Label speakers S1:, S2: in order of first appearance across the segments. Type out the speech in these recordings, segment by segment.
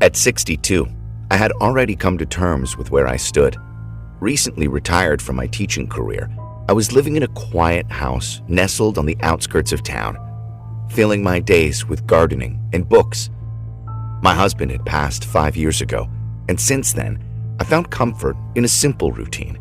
S1: At 62, I had already come to terms with where I stood. Recently retired from my teaching career, I was living in a quiet house nestled on the outskirts of town, filling my days with gardening and books. My husband had passed 5 years ago, and since then, I found comfort in a simple routine.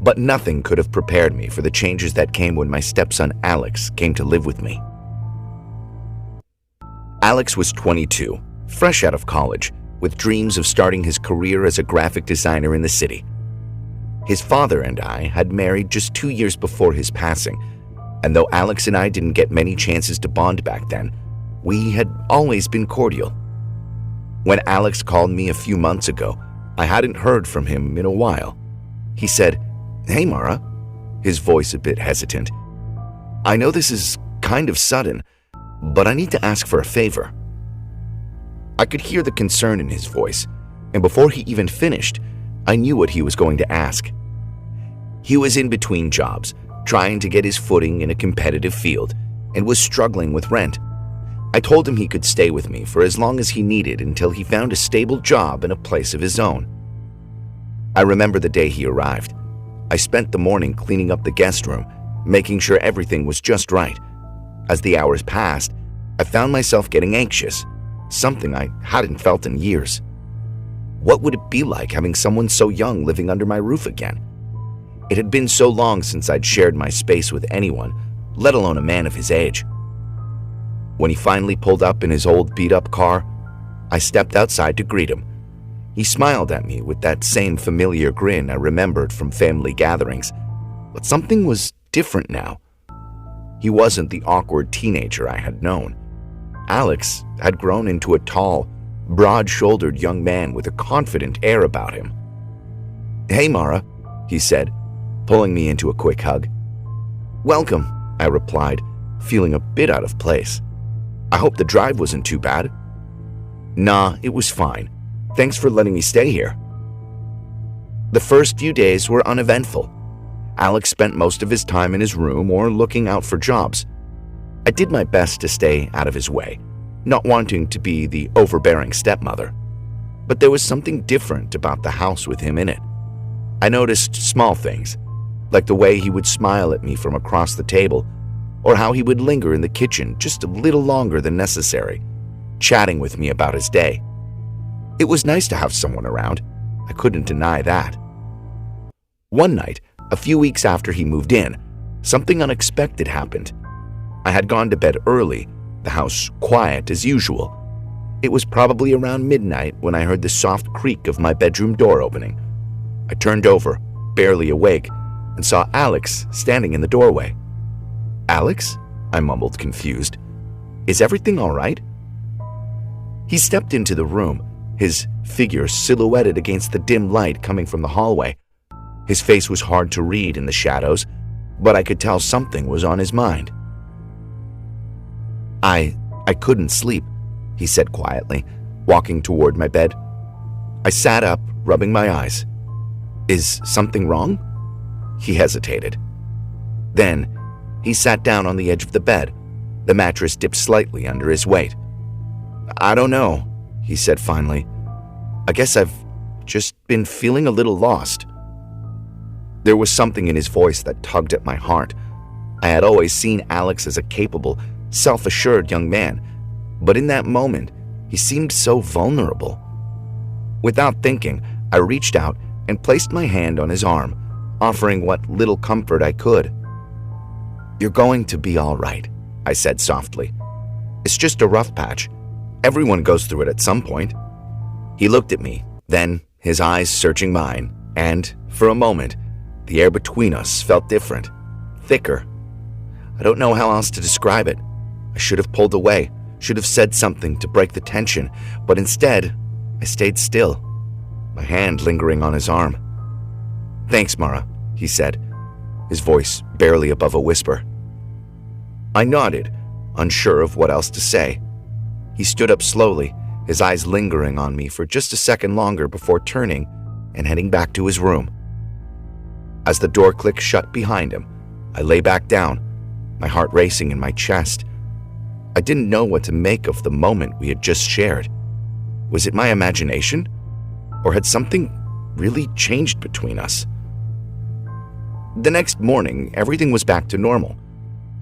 S1: But nothing could have prepared me for the changes that came when my stepson Alex came to live with me. Alex was 22, fresh out of college, with dreams of starting his career as a graphic designer in the city. His father and I had married just 2 years before his passing, and though Alex and I didn't get many chances to bond back then, we had always been cordial. When Alex called me a few months ago, I hadn't heard from him in a while. He said, "Hey, Mara," his voice a bit hesitant. "I know this is kind of sudden, but I need to ask for a favor." I could hear the concern in his voice, and before he even finished, I knew what he was going to ask. He was in between jobs, trying to get his footing in a competitive field, and was struggling with rent. I told him he could stay with me for as long as he needed until he found a stable job in a place of his own. I remember the day he arrived. I spent the morning cleaning up the guest room, making sure everything was just right. As the hours passed, I found myself getting anxious, something I hadn't felt in years. What would it be like having someone so young living under my roof again? It had been so long since I'd shared my space with anyone, let alone a man of his age. When he finally pulled up in his old beat-up car, I stepped outside to greet him. He smiled at me with that same familiar grin I remembered from family gatherings, but something was different now. He wasn't the awkward teenager I had known. Alex had grown into a tall, broad-shouldered young man with a confident air about him. "Hey, Mara," he said, pulling me into a quick hug. "Welcome," I replied, feeling a bit out of place. "I hope the drive wasn't too bad." "Nah, it was fine. Thanks for letting me stay here." The first few days were uneventful. Alex spent most of his time in his room or looking out for jobs. I did my best to stay out of his way, not wanting to be the overbearing stepmother. But there was something different about the house with him in it. I noticed small things, like the way he would smile at me from across the table, or how he would linger in the kitchen just a little longer than necessary, chatting with me about his day. It was nice to have someone around. I couldn't deny that. One night, a few weeks after he moved in, something unexpected happened. I had gone to bed early, the house quiet as usual. It was probably around midnight when I heard the soft creak of my bedroom door opening. I turned over, barely awake, and saw Alex standing in the doorway. "Alex?" I mumbled, confused. "Is everything all right?" He stepped into the room, his figure silhouetted against the dim light coming from the hallway. His face was hard to read in the shadows, but I could tell something was on his mind. I couldn't sleep," he said quietly, walking toward my bed. I sat up, rubbing my eyes. "Is something wrong?" He hesitated. Then, he sat down on the edge of the bed. The mattress dipped slightly under his weight. "I don't know," he said finally. "I guess I've just been feeling a little lost." There was something in his voice that tugged at my heart. I had always seen Alex as a capable, self-assured young man, but in that moment, he seemed so vulnerable. Without thinking, I reached out and placed my hand on his arm, offering what little comfort I could. "You're going to be all right," I said softly. "It's just a rough patch. Everyone goes through it at some point." He looked at me, then his eyes searching mine, and, for a moment, the air between us felt different, thicker. I don't know how else to describe it. I should have pulled away, should have said something to break the tension, but instead, I stayed still, my hand lingering on his arm. "Thanks, Mara," he said, his voice barely above a whisper. I nodded, unsure of what else to say. He stood up slowly, his eyes lingering on me for just a second longer before turning and heading back to his room. As the door clicked shut behind him, I lay back down, my heart racing in my chest. I didn't know what to make of the moment we had just shared. Was it my imagination? Or had something really changed between us? The next morning, everything was back to normal.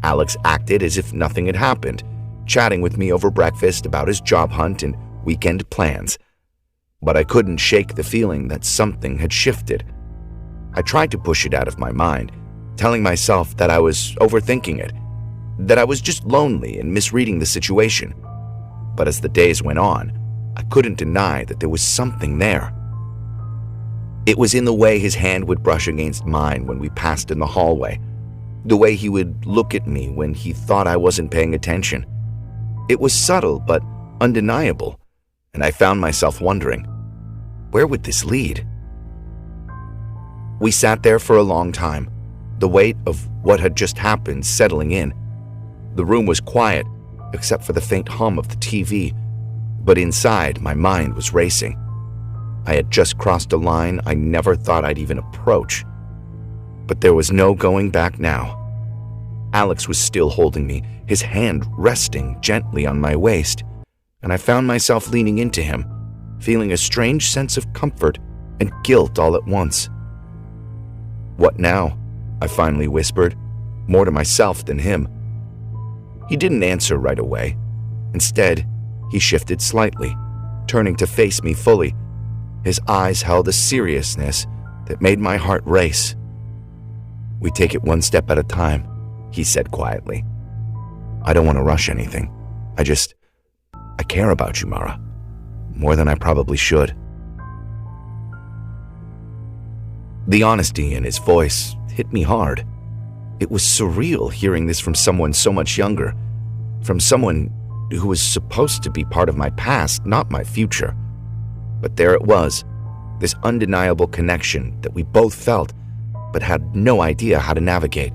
S1: Alex acted as if nothing had happened, chatting with me over breakfast about his job hunt and weekend plans. But I couldn't shake the feeling that something had shifted. I tried to push it out of my mind, telling myself that I was overthinking it, that I was just lonely and misreading the situation. But as the days went on, I couldn't deny that there was something there. It was in the way his hand would brush against mine when we passed in the hallway, the way he would look at me when he thought I wasn't paying attention. It was subtle but undeniable, and I found myself wondering, where would this lead? We sat there for a long time, the weight of what had just happened settling in. The room was quiet, except for the faint hum of the TV, but inside my mind was racing. I had just crossed a line I never thought I'd even approach. But there was no going back now. Alex was still holding me, his hand resting gently on my waist, and I found myself leaning into him, feeling a strange sense of comfort and guilt all at once. "What now?" I finally whispered, more to myself than him. He didn't answer right away. Instead, he shifted slightly, turning to face me fully. His eyes held a seriousness that made my heart race. "We take it one step at a time," he said quietly. "I don't want to rush anything. I care about you, Mara, more than I probably should." The honesty in his voice hit me hard. It was surreal hearing this from someone so much younger, from someone who was supposed to be part of my past, not my future. But there it was, this undeniable connection that we both felt, but had no idea how to navigate.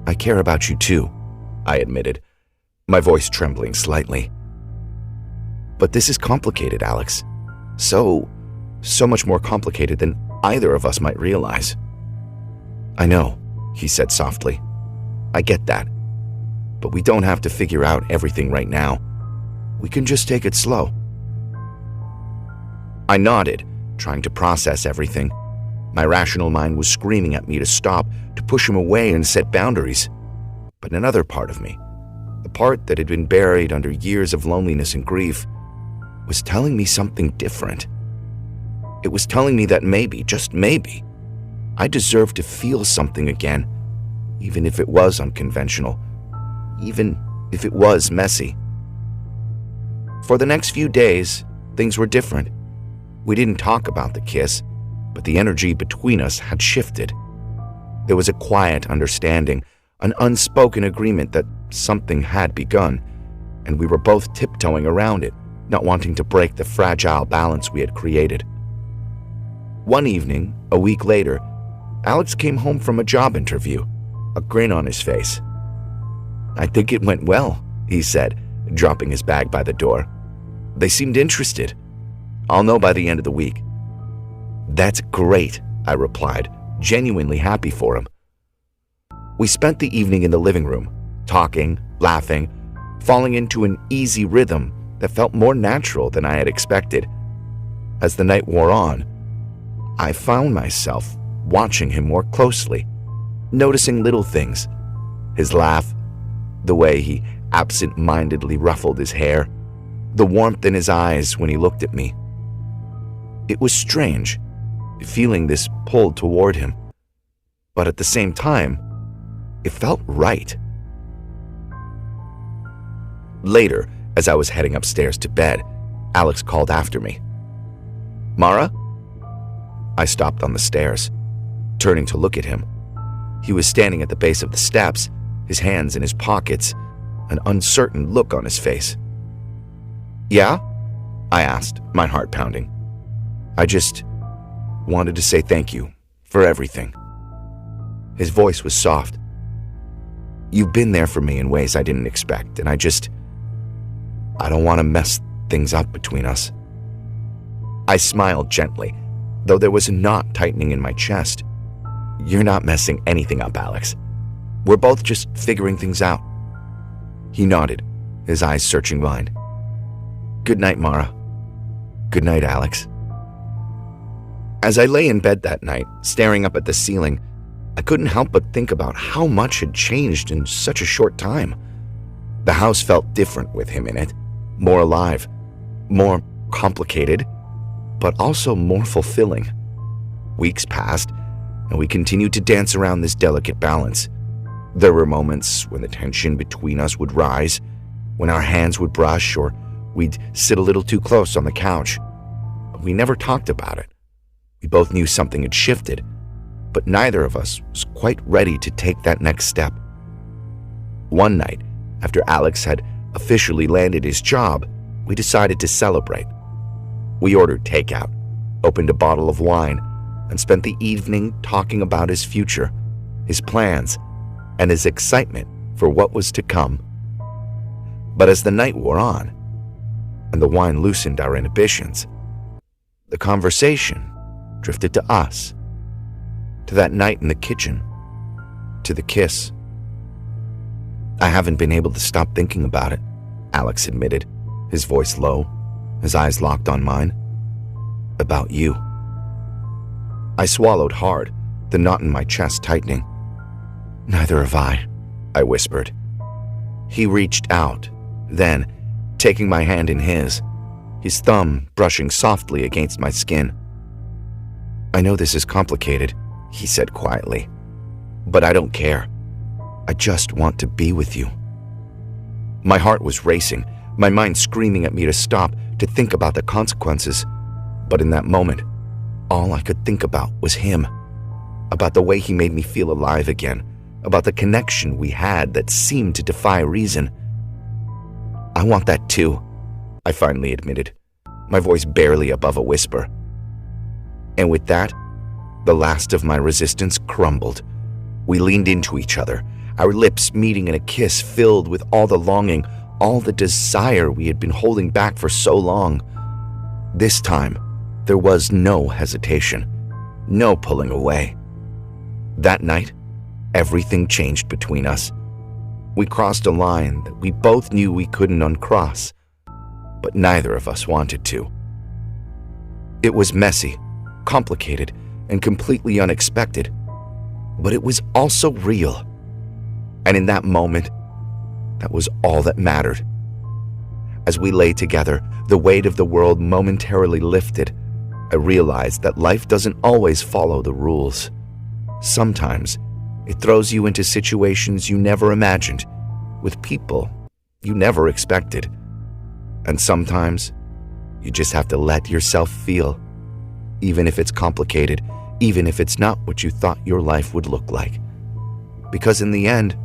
S1: "I care about you too," I admitted, my voice trembling slightly. "But this is complicated, Alex. So much more complicated than either of us might realize." "I know," he said softly. "I get that. But we don't have to figure out everything right now. We can just take it slow." I nodded, trying to process everything. My rational mind was screaming at me to stop, to push him away and set boundaries. But another part of me, the part that had been buried under years of loneliness and grief, was telling me something different. It was telling me that maybe, just maybe, I deserved to feel something again, even if it was unconventional, even if it was messy. For the next few days, things were different. We didn't talk about the kiss, but the energy between us had shifted. There was a quiet understanding, an unspoken agreement that something had begun, and we were both tiptoeing around it, not wanting to break the fragile balance we had created. One evening, a week later, Alex came home from a job interview, a grin on his face. "I think it went well," he said, dropping his bag by the door. "They seemed interested. I'll know by the end of the week." "That's great," I replied, genuinely happy for him. We spent the evening in the living room, talking, laughing, falling into an easy rhythm that felt more natural than I had expected. As the night wore on, I found myself watching him more closely, noticing little things. His laugh, the way he absent-mindedly ruffled his hair, the warmth in his eyes when he looked at me. It was strange, feeling this pull toward him, but at the same time, it felt right. Later, as I was heading upstairs to bed, Alex called after me. "Mara?" I stopped on the stairs, turning to look at him. He was standing at the base of the steps, his hands in his pockets, an uncertain look on his face. "Yeah?" I asked, my heart pounding. "I just wanted to say thank you for everything." His voice was soft. "You've been there for me in ways I didn't expect, and I don't want to mess things up between us." I smiled gently, though there was a knot tightening in my chest. "You're not messing anything up, Alex. We're both just figuring things out." He nodded, his eyes searching mine. Good night, Mara. Good night, Alex. As I lay in bed that night, staring up at the ceiling, I couldn't help but think about how much had changed in such a short time. The house felt different with him in it, more alive, more complicated, but also more fulfilling. Weeks passed, and we continued to dance around this delicate balance. There were moments when the tension between us would rise, when our hands would brush or we'd sit a little too close on the couch. But we never talked about it. We both knew something had shifted, but neither of us was quite ready to take that next step. One night, after Alex had officially landed his job, we decided to celebrate. We ordered takeout, opened a bottle of wine, and spent the evening talking about his future, his plans, and his excitement for what was to come. But as the night wore on, and the wine loosened our inhibitions, the conversation drifted to us, to that night in the kitchen, to the kiss. I haven't been able to stop thinking about it, Alex admitted, his voice low, his eyes locked on mine. About you. I swallowed hard, the knot in my chest tightening. Neither have I whispered. He reached out, then, taking my hand in his thumb brushing softly against my skin. I know this is complicated, he said quietly, but I don't care. I just want to be with you. My heart was racing, my mind screaming at me to stop, to think about the consequences. But in that moment, all I could think about was him, about the way he made me feel alive again, about the connection we had that seemed to defy reason. I want that too, I finally admitted, my voice barely above a whisper. And with that, the last of my resistance crumbled. We leaned into each other, our lips meeting in a kiss filled with all the longing, all the desire we had been holding back for so long. This time, there was no hesitation, no pulling away. That night, everything changed between us. We crossed a line that we both knew we couldn't uncross, but neither of us wanted to. It was messy, complicated, and completely unexpected, but it was also real. And in that moment, that was all that mattered. As we lay together, the weight of the world momentarily lifted. I realized that life doesn't always follow the rules. Sometimes, it throws you into situations you never imagined, with people you never expected. And sometimes, you just have to let yourself feel, even if it's complicated, even if it's not what you thought your life would look like. Because in the end,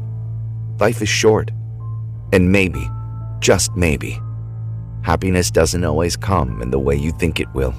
S1: life is short, and maybe, just maybe, happiness doesn't always come in the way you think it will.